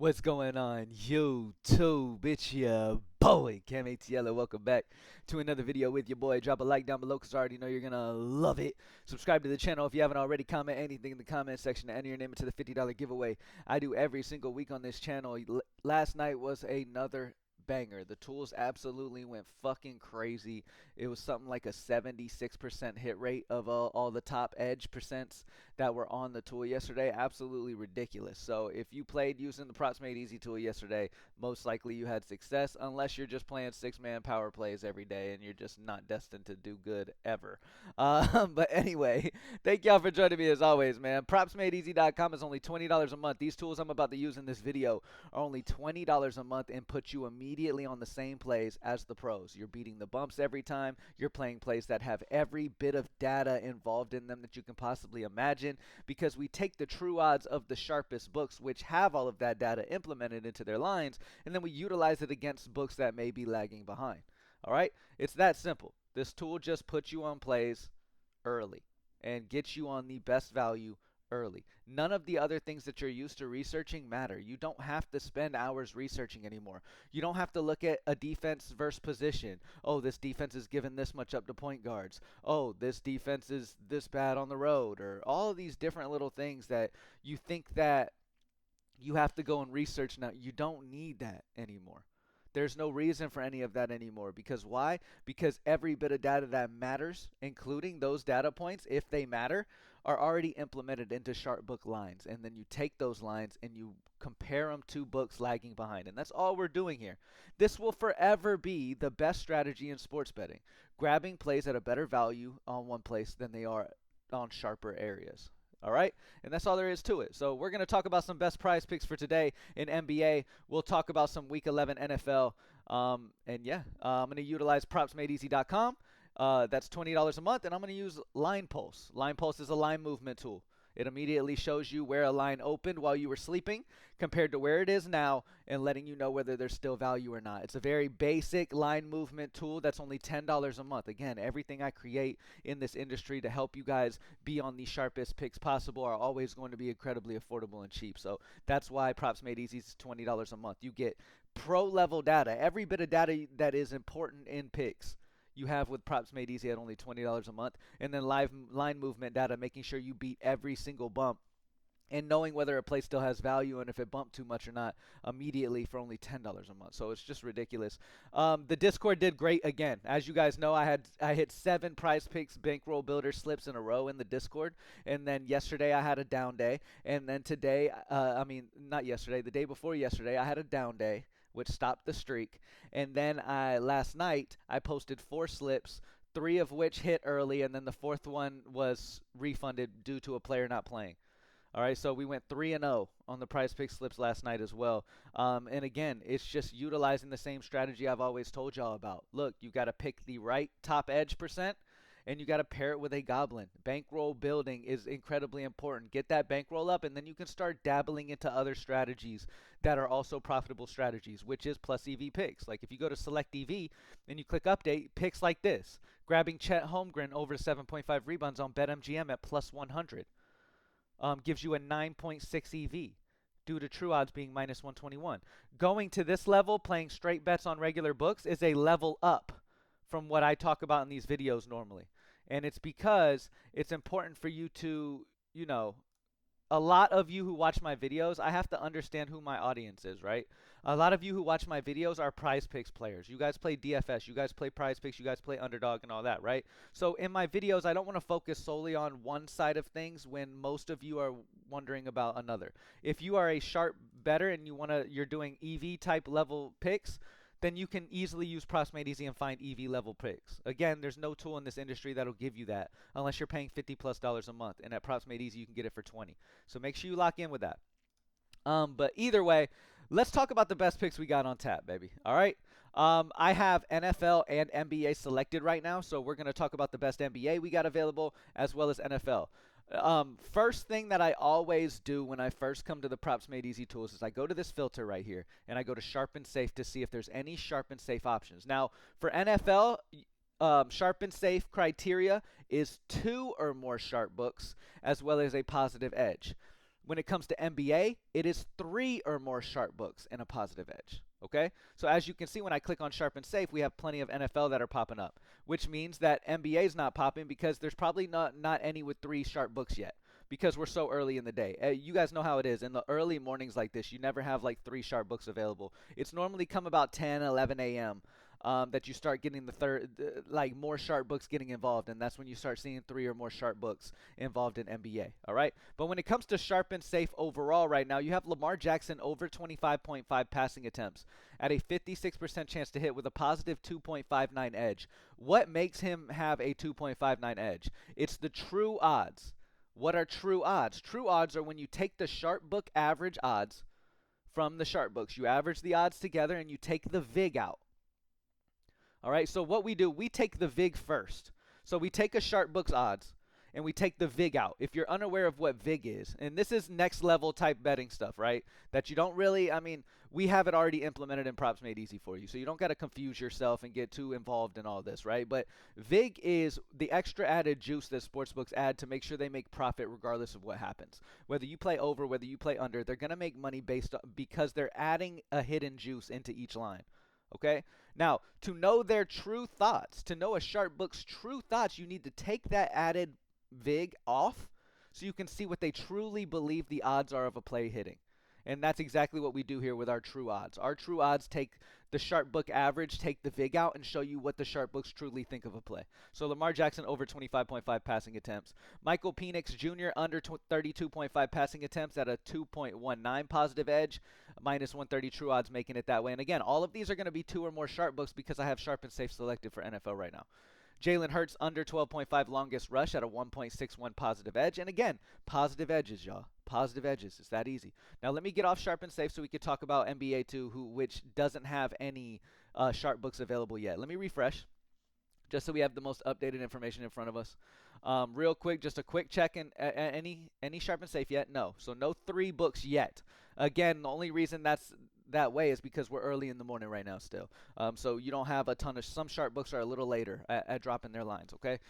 What's going on, YouTube? It's your boy, Cam ATL. Welcome back to another video with your boy. Drop a like down below because I already know you're going to love it. Subscribe to the channel if you haven't already. Comment anything in the comment section to enter your name into the $50 giveaway I do every single week on this channel. Last night was another banger. The tools absolutely went fucking crazy. It was something like a 76% hit rate of all the top edge percents that were on the tool yesterday. Absolutely ridiculous. So if you played using the Props Made Easy tool yesterday, most likely you had success, unless you're just playing six-man power plays every day and you're just not destined to do good ever. But anyway, thank y'all for joining me as always, man. PropsMadeEasy.com is only $20 a month. These tools I'm about to use in this video are only $20 a month and put you immediately on the same plays as the pros. You're beating the bumps every time. You're playing plays that have every bit of data involved in them that you can possibly imagine, because we take the true odds of the sharpest books, which have all of that data implemented into their lines, and then we utilize it against books that may be lagging behind. All right? It's that simple. This tool just puts you on plays early and gets you on the best value early. None of the other things that you're used to researching matter. You don't have to spend hours researching anymore. You don't have to look at a defense versus position. Oh, this defense is giving this much up to point guards. Oh, this defense is this bad on the road, or all of these different little things that you think that you have to go and research now. You don't need that anymore. There's no reason for any of that anymore. Because why? Because every bit of data that matters, including those data points, if they matter, are already implemented into sharp book lines. And then you take those lines and you compare them to books lagging behind. And that's all we're doing here. This will forever be the best strategy in sports betting. Grabbing plays at a better value on one place than they are on sharper areas. All right, and that's all there is to it. So we're going to talk about some best prize picks for today in NBA. We'll talk about some Week 11 NFL. And yeah, I'm going to utilize PropsMadeEasy.com. That's $20 a month, and I'm going to use Line Pulse. Line Pulse is a line movement tool. It immediately shows you where a line opened while you were sleeping compared to where it is now, and letting you know whether there's still value or not. It's a very basic line movement tool that's only $10 a month. Again, everything I create in this industry to help you guys be on the sharpest picks possible are always going to be incredibly affordable and cheap. So that's why Props Made Easy is $20 a month. You get pro level data, every bit of data that is important in picks you have with Props Made Easy at only $20 a month, and then live line movement data, making sure you beat every single bump and knowing whether a play still has value and if it bumped too much or not immediately for only $10 a month. So it's just ridiculous. The Discord did great again. As you guys know, I hit 7 Prizepicks bankroll builder slips in a row in the Discord, and then yesterday I had a down day, and then today, not yesterday, the day before yesterday, I had a down day, which stopped the streak. And then last night I posted 4 slips, 3 of which hit early, and then the 4th one was refunded due to a player not playing. All right, so we went 3-0 on the prize pick slips last night as well. And again, it's just utilizing the same strategy I've always told y'all about. Look, you got to pick the right top edge percent, and you got to pair it with a goblin. Bankroll building is incredibly important. Get that bankroll up, and then you can start dabbling into other strategies that are also profitable strategies, which is plus EV picks. Like if you go to select EV and you click update, picks like this, grabbing Chet Holmgren over 7.5 rebounds on BetMGM at plus 100. Gives you a 9.6 EV due to true odds being minus 121. Going to this level, playing straight bets on regular books, is a level up from what I talk about in these videos normally. And it's because it's important for you to, a lot of you who watch my videos, I have to understand who my audience is, right? A lot of you who watch my videos are prize picks players. You guys play DFS, you guys play prize picks, you guys play underdog and all that, right? So in my videos, I don't want to focus solely on one side of things when most of you are wondering about another. If you are a sharp bettor and you're doing EV type level picks, then you can easily use Props Made Easy and find EV level picks. Again, there's no tool in this industry that'll give you that unless you're paying $50+ a month. And at Props Made Easy, you can get it for 20. So make sure you lock in with that. But either way, let's talk about the best picks we got on tap, baby. All right. I have NFL and NBA selected right now, so we're going to talk about the best NBA we got available as well as NFL. First thing that I always do when I first come to the Props Made Easy tools is I go to this filter right here, and I go to Sharp and Safe to see if there's any Sharp and Safe options. Now, for NFL, Sharp and Safe criteria is 2 or more sharp books as well as a positive edge. When it comes to NBA, it is 3 or more sharp books and a positive edge. Okay, so as you can see, when I click on sharp and safe, we have plenty of NFL that are popping up, which means that NBA is not popping because there's probably not any with 3 sharp books yet, because we're so early in the day. You guys know how it is in the early mornings like this. You never have like 3 sharp books available. It's normally come about 10, 11 a.m. That you start getting like more sharp books getting involved, and that's when you start seeing 3 or more sharp books involved in NBA. All right, but when it comes to sharp and safe overall, right now you have Lamar Jackson over 25.5 passing attempts at a 56% chance to hit with a positive 2.59 edge. What makes him have a 2.59 edge? It's the true odds. What are true odds? True odds are when you take the sharp book average odds from the sharp books. You average the odds together and you take the VIG out. All right, so what we do, we take the VIG first. So we take a sharp book's odds and we take the VIG out. If you're unaware of what VIG is, and this is next level type betting stuff, right? That you don't really, I mean, we have it already implemented in Props Made Easy for you. So you don't got to confuse yourself and get too involved in all this, right? But VIG is the extra added juice that sportsbooks add to make sure they make profit regardless of what happens. Whether you play over, whether you play under, they're going to make money based on, because they're adding a hidden juice into each line. Okay? Now, to know their true thoughts, to know a sharp book's true thoughts, you need to take that added VIG off so you can see what they truly believe the odds are of a play hitting. And that's exactly what we do here with our true odds. Our true odds take the sharp book average, take the VIG out, and show you what the sharp books truly think of a play. So Lamar Jackson over 25.5 passing attempts. Michael Penix Jr. under 32.5 passing attempts at a 2.19 positive edge. Minus 130 true odds, making it that way. And again, all of these are going to be 2 or more sharp books because I have sharp and safe selected for NFL right now. Jalen Hurts under 12.5 longest rush at a 1.61 positive edge. And again, positive edges, y'all. Positive edges. It's that easy. Now let me get off sharp and safe so we could talk about NBA too, which doesn't have any sharp books available yet. Let me refresh just so we have the most updated information in front of us. Real quick, just a quick check. Any sharp and safe yet? No. So no 3 books yet. Again, the only reason that's that way is because we're early in the morning right now still. So you don't have a ton of, some sharp books are a little later at dropping their lines, okay?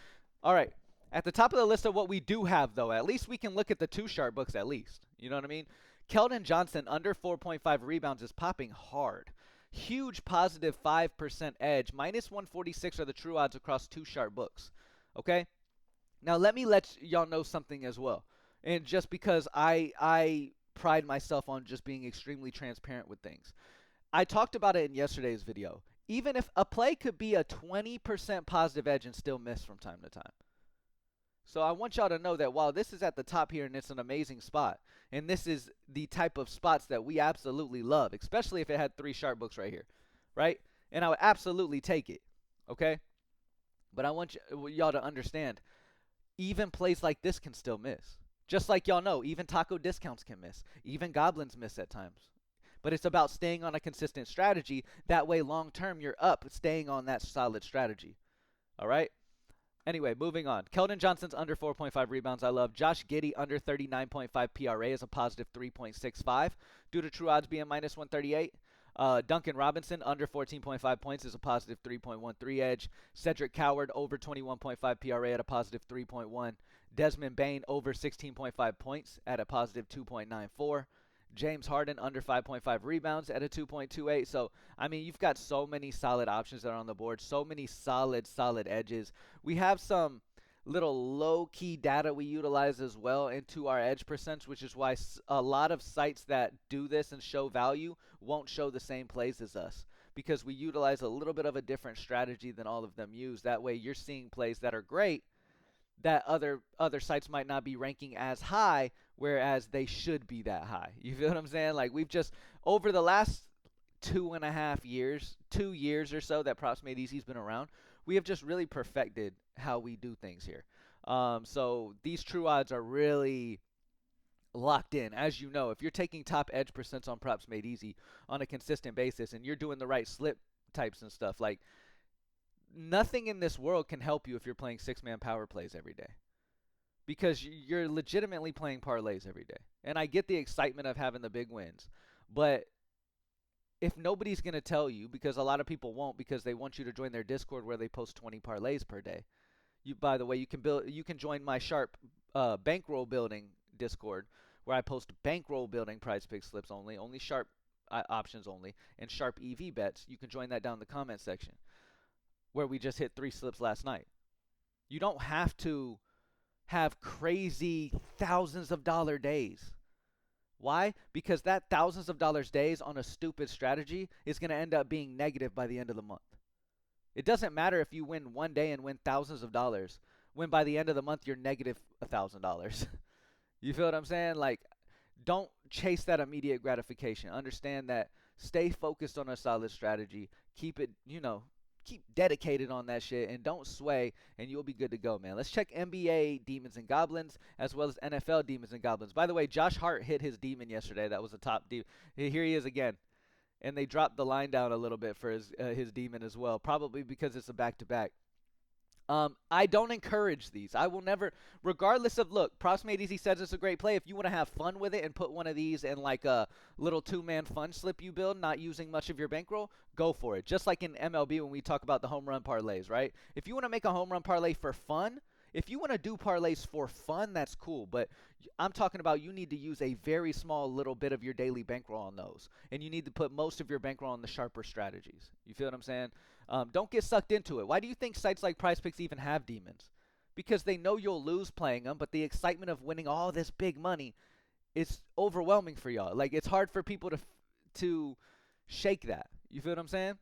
All right. At the top of the list of what we do have, though, at least we can look at the 2 sharp books at least. You know what I mean? Keldon Johnson under 4.5 rebounds is popping hard. Huge positive 5% edge. Minus 146 are the true odds across 2 sharp books, okay? Now let me let y'all know something as well. And just because I pride myself on just being extremely transparent with things. I talked about it in yesterday's video. Even if a play could be a 20% positive edge and still miss from time to time. So I want y'all to know that while this is at the top here and it's an amazing spot, and this is the type of spots that we absolutely love, especially if it had 3 sharp books right here, right? And I would absolutely take it, okay? But I want y'all to understand, even plays like this can still miss. Just like y'all know, even taco discounts can miss. Even goblins miss at times. But it's about staying on a consistent strategy. That way, long term, you're up staying on that solid strategy. All right? Anyway, moving on. Keldon Johnson's under 4.5 rebounds. I love. Josh Giddey under 39.5 PRA is a positive 3.65 due to true odds being minus 138. Duncan Robinson under 14.5 points is a positive 3.13 edge. Cedric Coward over 21.5 PRA at a positive 3.1. Desmond Bain over 16.5 points at a positive 2.94. James Harden under 5.5 rebounds at a 2.28. So, I mean, you've got so many solid options that are on the board. So many solid edges. We have some little low-key data we utilize as well into our edge percents, which is why a lot of sites that do this and show value won't show the same plays as us, because we utilize a little bit of a different strategy than all of them use. That way you're seeing plays that are great that other sites might not be ranking as high, whereas they should be that high. You feel what I'm saying? Like, we've just, over the last 2.5 years, 2 years or so that Props Made Easy's been around, we have just really perfected how we do things here. So these true odds are really locked in. As you know, if you're taking top edge percents on Props Made Easy on a consistent basis and you're doing the right slip types and stuff, like, nothing in this world can help you if you're playing 6-man power plays every day, because you're legitimately playing parlays every day. And I get the excitement of having the big wins, but if nobody's going to tell you, because a lot of people won't, because they want you to join their Discord where they post 20 parlays per day. By the way, you can join my Sharp Bankroll building Discord, where I post bankroll building prize pick slips only sharp options only, and sharp EV bets. You can join that down in the comment section where we just hit 3 slips last night. You don't have to have crazy thousands of dollar days. Why? Because that thousands of dollars days on a stupid strategy is going to end up being negative by the end of the month. It doesn't matter if you win one day and win thousands of dollars when by the end of the month you're negative $1,000. You feel what I'm saying? Like, don't chase that immediate gratification. Understand that. Stay focused on a solid strategy. Keep it, keep dedicated on that shit, and don't sway, and you'll be good to go, man. Let's check NBA Demons and Goblins as well as NFL Demons and Goblins. By the way, Josh Hart hit his demon yesterday. That was a top demon. Here he is again. And they dropped the line down a little bit for his demon as well, probably because it's a back-to-back. I don't encourage these. I will never, regardless of, look, Props Made Easy says it's a great play. If you want to have fun with it and put one of these in like a little 2-man fun slip you build, not using much of your bankroll, go for it. Just like in MLB when we talk about the home run parlays, right? If you want to make a home run parlay for fun, if you want to do parlays for fun, that's cool. But I'm talking about you need to use a very small little bit of your daily bankroll on those. And you need to put most of your bankroll on the sharper strategies. You feel what I'm saying? Don't get sucked into it. Why do you think sites like Prizepicks even have demons? Because they know you'll lose playing them, but the excitement of winning all this big money is overwhelming for y'all. Like, it's hard for people to shake that. You feel what I'm saying?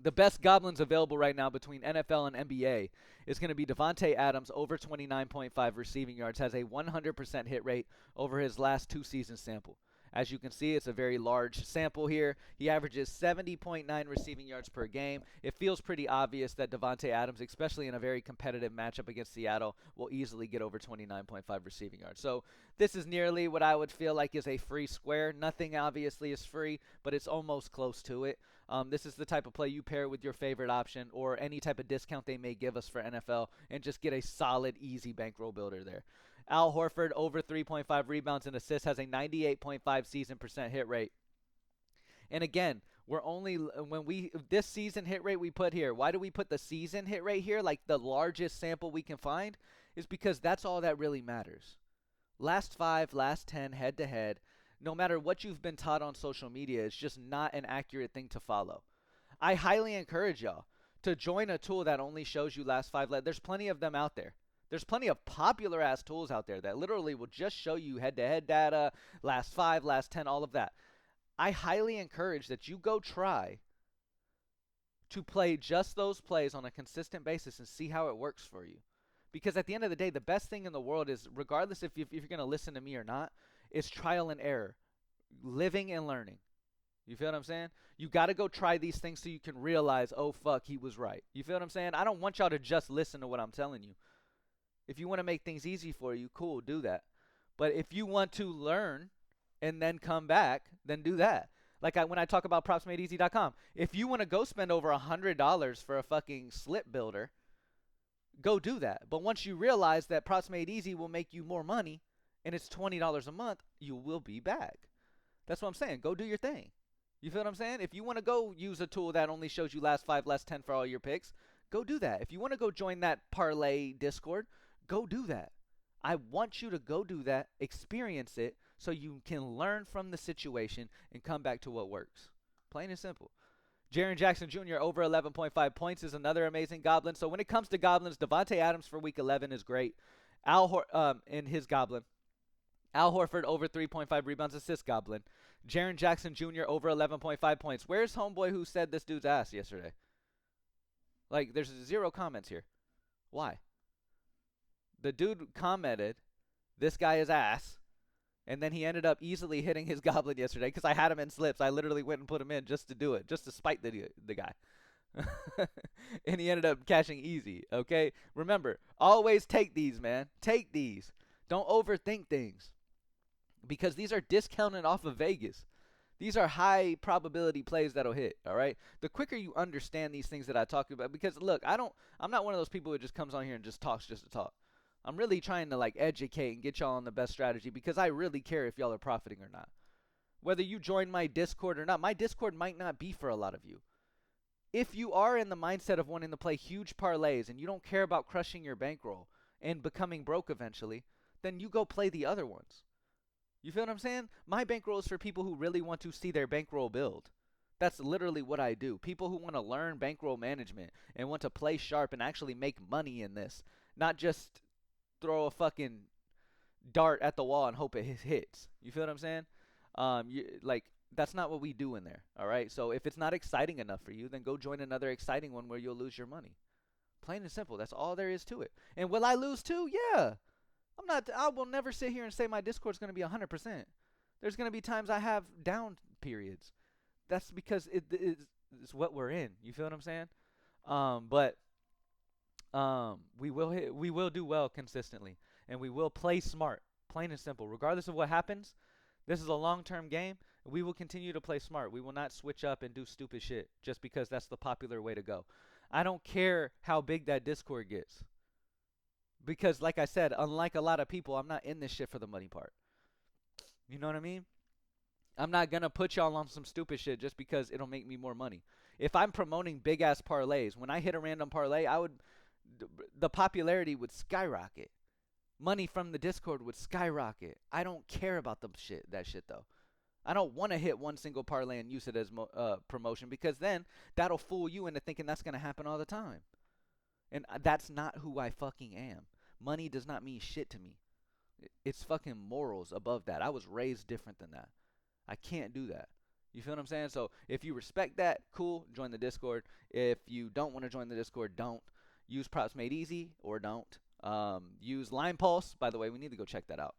The best goblins available right now between NFL and NBA is going to be Davante Adams over 29.5 receiving yards, has a 100% hit rate over his last 2 seasons sample. As you can see, it's a very large sample here. He averages 70.9 receiving yards per game. It feels pretty obvious that Davante Adams, especially in a very competitive matchup against Seattle, will easily get over 29.5 receiving yards. So this is nearly what I would feel like is a free square. Nothing obviously is free, but it's almost close to it. This is the type of play you pair with your favorite option or any type of discount they may give us for NFL and just get a solid, easy bankroll builder there. Al Horford over 3.5 rebounds and assists, has a 98.5 season percent hit rate. And again, we're only this season hit rate we put here. Why do we put the season hit rate here, like the largest sample we can find? Is because that's all that really matters. Last 5, last 10, head to head. No matter what you've been taught on social media, it's just not an accurate thing to follow. I highly encourage y'all to join a tool that only shows you last 5. There's plenty of them out there. There's plenty of popular ass tools out there that literally will just show you head-to-head data, last 5, last 10, all of that. I highly encourage that you go try to play just those plays on a consistent basis and see how it works for you. Because at the end of the day, the best thing in the world is, regardless if you're going to listen to me or not, is trial and error, living and learning. You feel what I'm saying? You got to go try these things so you can realize, oh, fuck, he was right. You feel what I'm saying? I don't want y'all to just listen to what I'm telling you. If you want to make things easy for you, cool, do that. But if you want to learn and then come back, then do that. Like when I talk about propsmadeeasy.com, if you want to go spend over $100 for a fucking slip builder, go do that. But once you realize that Props Made Easy will make you more money and it's $20 a month, you will be back. That's what I'm saying. Go do your thing. You feel what I'm saying? If you want to go use a tool that only shows you last 5, last 10 for all your picks, go do that. If you want to go join that parlay Discord, go do that. I want you to go do that, experience it, so you can learn from the situation and come back to what works. Plain and simple. Jaren Jackson Jr. over 11.5 points is another amazing goblin. So when it comes to goblins, Davante Adams for week 11 is great. In his goblin. Al Horford over 3.5 rebounds, assist goblin. Jaren Jackson Jr. over 11.5 points. Where's homeboy who said this dude's ass yesterday? Like, there's 0 comments here. Why? The dude commented, this guy is ass, and then he ended up easily hitting his goblin yesterday because I had him in slips. I literally went and put him in just to do it, just to spite the guy. And he ended up cashing easy, okay? Remember, always take these, man. Take these. Don't overthink things because these are discounted off of Vegas. These are high probability plays that'll hit, all right? The quicker you understand these things that I talk about, because look, I'm not one of those people who just comes on here and just talks just to talk. I'm really trying to like educate and get y'all on the best strategy because I really care if y'all are profiting or not. Whether you join my Discord or not, my Discord might not be for a lot of you. If you are in the mindset of wanting to play huge parlays and you don't care about crushing your bankroll and becoming broke eventually, then you go play the other ones. You feel what I'm saying? My bankroll is for people who really want to see their bankroll build. That's literally what I do. People who want to learn bankroll management and want to play sharp and actually make money in this, not just throw a fucking dart at the wall and hope it hits. You feel what I'm saying? Like that's not what we do in there. All right. So if it's not exciting enough for you, then go join another exciting one where you'll lose your money. Plain and simple. That's all there is to it. And will I lose too? Yeah. I'm not. I will never sit here and say my Discord's going to be 100%. There's going to be times I have down periods. That's because it's what we're in. You feel what I'm saying? But we will do well consistently, and we will play smart, plain and simple. Regardless of what happens, this is a long-term game. We will continue to play smart. We will not switch up and do stupid shit just because that's the popular way to go. I don't care how big that Discord gets. Because like I said, unlike a lot of people, I'm not in this shit for the money part. You know what I mean? I'm not going to put y'all on some stupid shit just because it'll make me more money. If I'm promoting big ass parlays, when I hit a random parlay, the popularity would skyrocket. Money from the Discord would skyrocket. I don't care about that shit though. I don't want to hit one single parlay and use it as promotion, because then that'll fool you into thinking that's going to happen all the time. And that's not who I fucking am. Money does not mean shit to me. It's fucking morals above that. I was raised different than that. I can't do that. You feel what I'm saying? So if you respect that, cool, join the Discord. If you don't want to join the Discord, don't. Use Props Made Easy or don't. Use Line Pulse. By the way, we need to go check that out.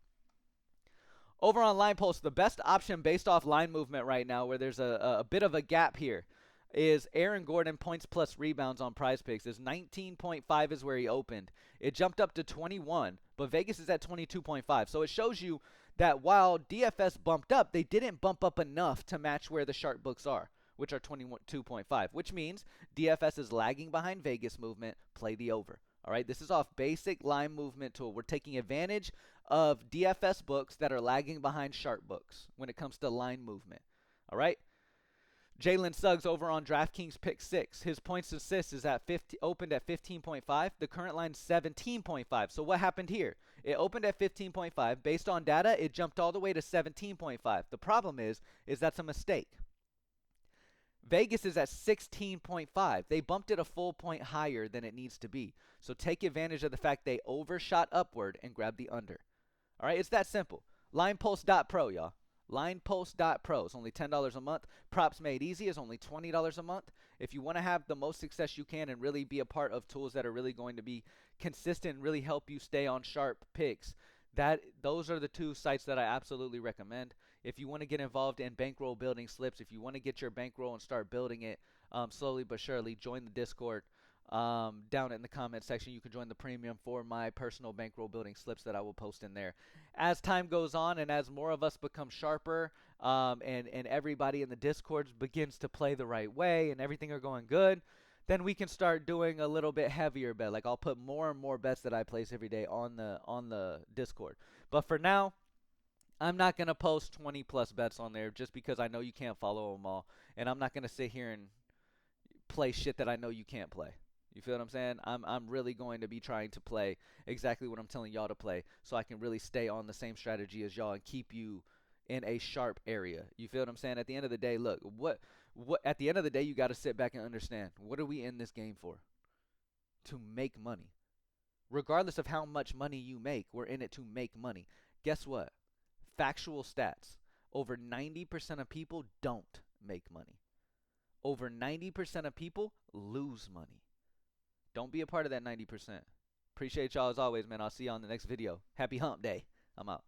Over on Line Pulse, the best option based off line movement right now, where there's a bit of a gap here, is Aaron Gordon points plus rebounds on Prizepicks. Is 19.5 is where he opened. It jumped up to 21, but Vegas is at 22.5. So it shows you that while DFS bumped up, they didn't bump up enough to match where the sharp books are, which are 22.5, which means DFS is lagging behind Vegas movement. Play the over. All right, this is off basic line movement tool. We're taking advantage of DFS books that are lagging behind sharp books when it comes to line movement. All right. Jalen Suggs over on DraftKings pick 6. His points assists is at opened at 15.5. The current line 17.5. So what happened here? It opened at 15.5. Based on data, it jumped all the way to 17.5. The problem is that's a mistake. Vegas is at 16.5. They bumped it a full point higher than it needs to be. So take advantage of the fact they overshot upward and grab the under. All right, it's that simple. Linepulse.pro, y'all. Linepulse.pro is only $10 a month. Props Made Easy is only $20 a month. If you want to have the most success you can and really be a part of tools that are really going to be consistent and really help you stay on sharp picks, those are the two sites that I absolutely recommend. If you want to get involved in bankroll building slips, if you want to get your bankroll and start building it slowly but surely, join the Discord. Down in the comment section, you can join the premium for my personal bankroll building slips that I will post in there. As time goes on and as more of us become sharper, and everybody in the Discords begins to play the right way and everything are going good, then we can start doing a little bit heavier bet. Like I'll put more and more bets that I place every day on the Discord. But for now, I'm not going to post 20 plus bets on there just because I know you can't follow them all. And I'm not going to sit here and play shit that I know you can't play. You feel what I'm saying? I'm really going to be trying to play exactly what I'm telling y'all to play, so I can really stay on the same strategy as y'all and keep you in a sharp area. You feel what I'm saying? At the end of the day, look, what at the end of the day, you got to sit back and understand, what are we in this game for? To make money. Regardless of how much money you make, we're in it to make money. Guess what? Factual stats. Over 90% of people don't make money. Over 90% of people lose money. Don't be a part of that 90%. Appreciate y'all as always, man. I'll see you on the next video. Happy hump day. I'm out.